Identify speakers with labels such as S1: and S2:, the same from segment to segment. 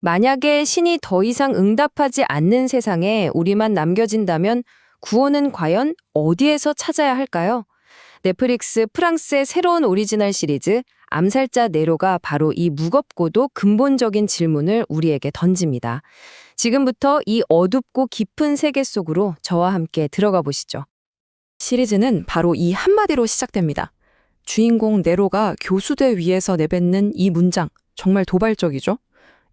S1: 만약에 신이 더 이상 응답하지 않는 세상에 우리만 남겨진다면 구원은 과연 어디에서 찾아야 할까요? 넷플릭스 프랑스의 새로운 오리지널 시리즈 암살자 네로가 바로 이 무겁고도 근본적인 질문을 우리에게 던집니다. 지금부터 이 어둡고 깊은 세계 속으로 저와 함께 들어가 보시죠.
S2: 시리즈는 바로 이 한마디로 시작됩니다. 주인공 네로가 교수대 위에서 내뱉는 이 문장, 정말 도발적이죠?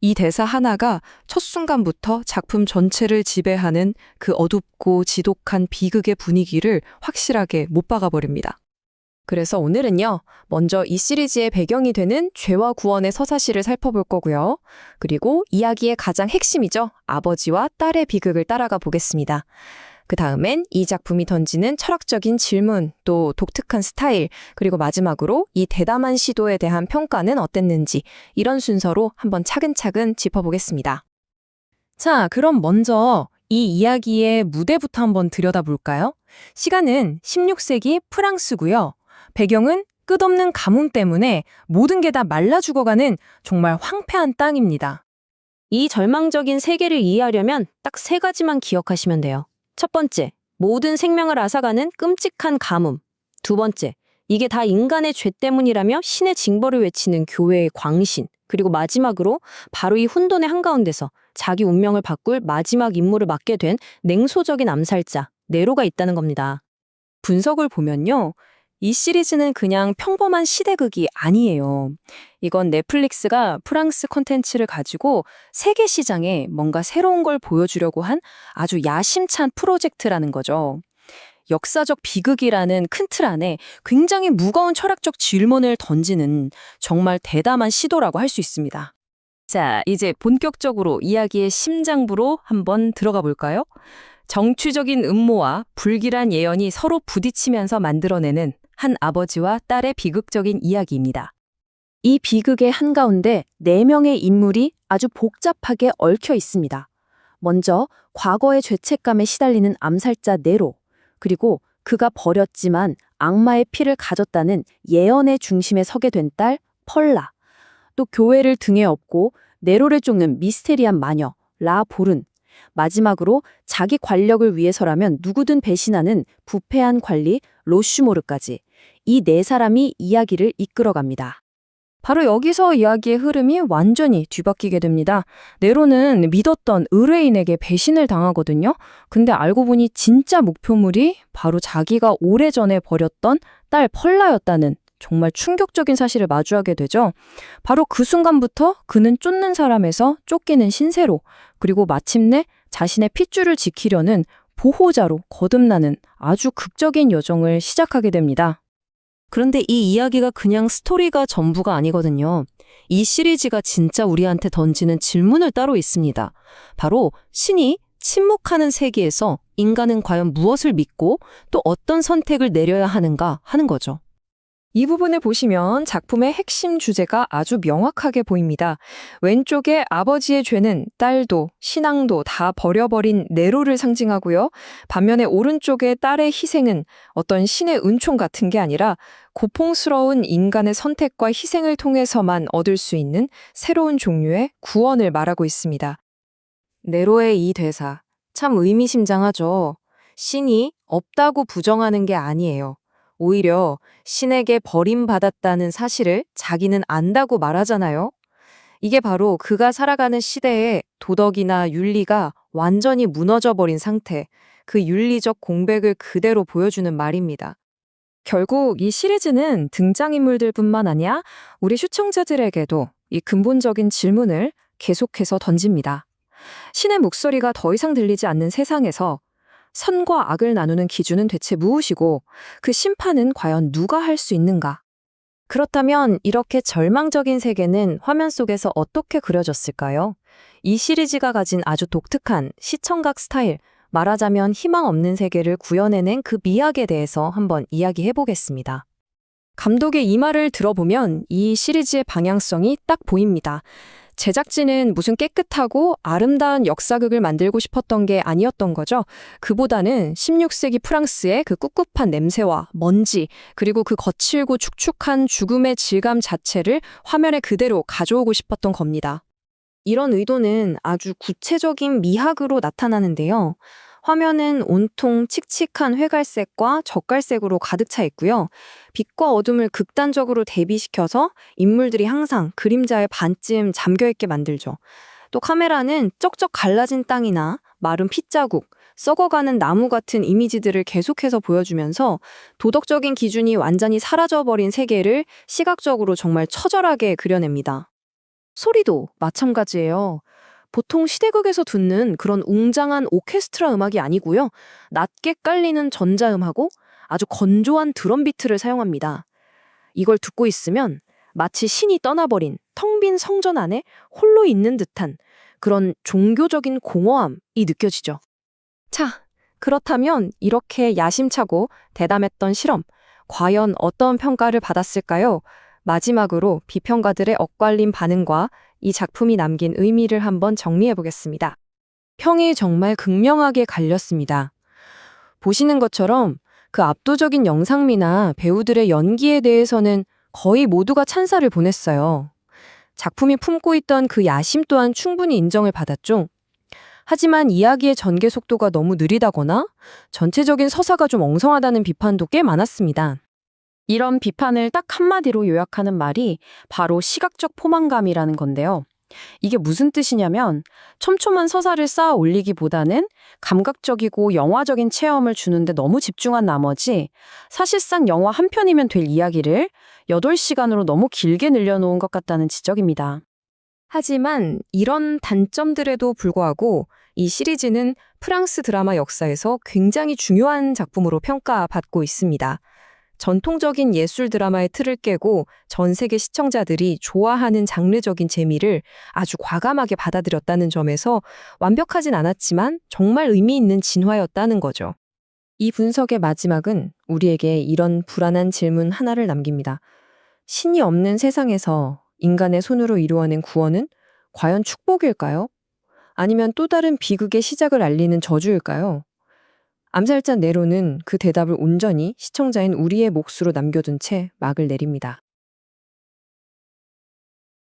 S2: 이 대사 하나가 첫 순간부터 작품 전체를 지배하는 그 어둡고 지독한 비극의 분위기를 확실하게 못 박아버립니다. 그래서 오늘은요, 먼저 이 시리즈의 배경이 되는 죄와 구원의 서사시를 살펴볼 거고요. 그리고 이야기의 가장 핵심이죠. 아버지와 딸의 비극을 따라가 보겠습니다. 그 다음엔 이 작품이 던지는 철학적인 질문, 또 독특한 스타일, 그리고 마지막으로 이 대담한 시도에 대한 평가는 어땠는지 이런 순서로 한번 차근차근 짚어보겠습니다. 자, 그럼 먼저 이 이야기의 무대부터 한번 들여다볼까요? 시간은 16세기 프랑스고요. 배경은 끝없는 가뭄 때문에 모든 게 다 말라 죽어가는 정말 황폐한 땅입니다.
S1: 이 절망적인 세계를 이해하려면 딱 세 가지만 기억하시면 돼요. 첫 번째, 모든 생명을 앗아가는 끔찍한 가뭄. 두 번째, 이게 다 인간의 죄 때문이라며 신의 징벌을 외치는 교회의 광신. 그리고 마지막으로 바로 이 혼돈의 한가운데서 자기 운명을 바꿀 마지막 임무를 맡게 된 냉소적인 암살자, 네로가 있다는 겁니다.
S2: 분석을 보면요. 이 시리즈는 그냥 평범한 시대극이 아니에요. 이건 넷플릭스가 프랑스 콘텐츠를 가지고 세계 시장에 뭔가 새로운 걸 보여주려고 한 아주 야심찬 프로젝트라는 거죠. 역사적 비극이라는 큰 틀 안에 굉장히 무거운 철학적 질문을 던지는 정말 대담한 시도라고 할 수 있습니다. 자, 이제 본격적으로 이야기의 심장부로 한번 들어가 볼까요? 정취적인 음모와 불길한 예언이 서로 부딪히면서 만들어내는 한 아버지와 딸의 비극적인 이야기입니다. 이 비극의 한가운데 4명의 인물이 아주 복잡하게 얽혀 있습니다. 먼저 과거의 죄책감에 시달리는 암살자 네로, 그리고 그가 버렸지만 악마의 피를 가졌다는 예언의 중심에 서게 된 딸 펄라, 또 교회를 등에 업고 네로를 쫓는 미스테리한 마녀 라보른, 마지막으로 자기 관력을 위해서라면 누구든 배신하는 부패한 관리 로슈모르까지 이 4사람이 이야기를 이끌어갑니다. 바로 여기서 이야기의 흐름이 완전히 뒤바뀌게 됩니다. 네로는 믿었던 의뢰인에게 배신을 당하거든요. 근데 알고 보니 진짜 목표물이 바로 자기가 오래전에 버렸던 딸 펄라였다는 정말 충격적인 사실을 마주하게 되죠. 바로 그 순간부터 그는 쫓는 사람에서 쫓기는 신세로, 그리고 마침내 자신의 핏줄을 지키려는 보호자로 거듭나는 아주 극적인 여정을 시작하게 됩니다. 그런데 이 이야기가 그냥 스토리가 전부가 아니거든요. 이 시리즈가 진짜 우리한테 던지는 질문을 따로 있습니다. 바로 신이 침묵하는 세계에서 인간은 과연 무엇을 믿고 또 어떤 선택을 내려야 하는가 하는 거죠. 이 부분을 보시면 작품의 핵심 주제가 아주 명확하게 보입니다. 왼쪽에 아버지의 죄는 딸도 신앙도 다 버려버린 네로를 상징하고요. 반면에 오른쪽의 딸의 희생은 어떤 신의 은총 같은 게 아니라 고풍스러운 인간의 선택과 희생을 통해서만 얻을 수 있는 새로운 종류의 구원을 말하고 있습니다. 네로의 이 대사, 참 의미심장하죠. 신이 없다고 부정하는 게 아니에요. 오히려 신에게 버림받았다는 사실을 자기는 안다고 말하잖아요. 이게 바로 그가 살아가는 시대의 도덕이나 윤리가 완전히 무너져버린 상태, 그 윤리적 공백을 그대로 보여주는 말입니다. 결국 이 시리즈는 등장인물들뿐만 아니라 우리 시청자들에게도 이 근본적인 질문을 계속해서 던집니다. 신의 목소리가 더 이상 들리지 않는 세상에서 선과 악을 나누는 기준은 대체 무엇이고 그 심판은 과연 누가 할 수 있는가? 그렇다면 이렇게 절망적인 세계는 화면 속에서 어떻게 그려졌을까요? 이 시리즈가 가진 아주 독특한 시청각 스타일, 말하자면 희망 없는 세계를 구현해낸 그 미학에 대해서 한번 이야기해 보겠습니다. 감독의 이 말을 들어보면 이 시리즈의 방향성이 딱 보입니다. 제작진은 무슨 깨끗하고 아름다운 역사극을 만들고 싶었던 게 아니었던 거죠. 그보다는 16세기 프랑스의 그 꿉꿉한 냄새와 먼지, 그리고 그 거칠고 축축한 죽음의 질감 자체를 화면에 그대로 가져오고 싶었던 겁니다.
S1: 이런 의도는 아주 구체적인 미학으로 나타나는데요. 화면은 온통 칙칙한 회갈색과 젓갈색으로 가득 차 있고요. 빛과 어둠을 극단적으로 대비시켜서 인물들이 항상 그림자에 반쯤 잠겨있게 만들죠. 또 카메라는 쩍쩍 갈라진 땅이나 마른 핏자국, 썩어가는 나무 같은 이미지들을 계속해서 보여주면서 도덕적인 기준이 완전히 사라져버린 세계를 시각적으로 정말 처절하게 그려냅니다.
S2: 소리도 마찬가지예요. 보통 시대극에서 듣는 그런 웅장한 오케스트라 음악이 아니고요. 낮게 깔리는 전자음하고 아주 건조한 드럼 비트를 사용합니다. 이걸 듣고 있으면 마치 신이 떠나버린 텅 빈 성전 안에 홀로 있는 듯한 그런 종교적인 공허함이 느껴지죠. 자, 그렇다면 이렇게 야심차고 대담했던 실험, 과연 어떤 평가를 받았을까요? 마지막으로 비평가들의 엇갈린 반응과 이 작품이 남긴 의미를 한번 정리해 보겠습니다.
S1: 평이 정말 극명하게 갈렸습니다. 보시는 것처럼 그 압도적인 영상미나 배우들의 연기에 대해서는 거의 모두가 찬사를 보냈어요. 작품이 품고 있던 그 야심 또한 충분히 인정을 받았죠. 하지만 이야기의 전개 속도가 너무 느리다거나 전체적인 서사가 좀 엉성하다는 비판도 꽤 많았습니다.
S2: 이런 비판을 딱 한마디로 요약하는 말이 바로 시각적 포만감이라는 건데요. 이게 무슨 뜻이냐면 촘촘한 서사를 쌓아 올리기보다는 감각적이고 영화적인 체험을 주는데 너무 집중한 나머지 사실상 영화 한 편이면 될 이야기를 8시간으로 너무 길게 늘려놓은 것 같다는 지적입니다.
S1: 하지만 이런 단점들에도 불구하고 이 시리즈는 프랑스 드라마 역사에서 굉장히 중요한 작품으로 평가받고 있습니다. 전통적인 예술 드라마의 틀을 깨고 전 세계 시청자들이 좋아하는 장르적인 재미를 아주 과감하게 받아들였다는 점에서 완벽하진 않았지만 정말 의미 있는 진화였다는 거죠. 이 분석의 마지막은 우리에게 이런 불안한 질문 하나를 남깁니다. 신이 없는 세상에서 인간의 손으로 이루어낸 구원은 과연 축복일까요? 아니면 또 다른 비극의 시작을 알리는 저주일까요? 암살자 네로는 그 대답을 온전히 시청자인 우리의 몫으로 남겨둔 채 막을 내립니다.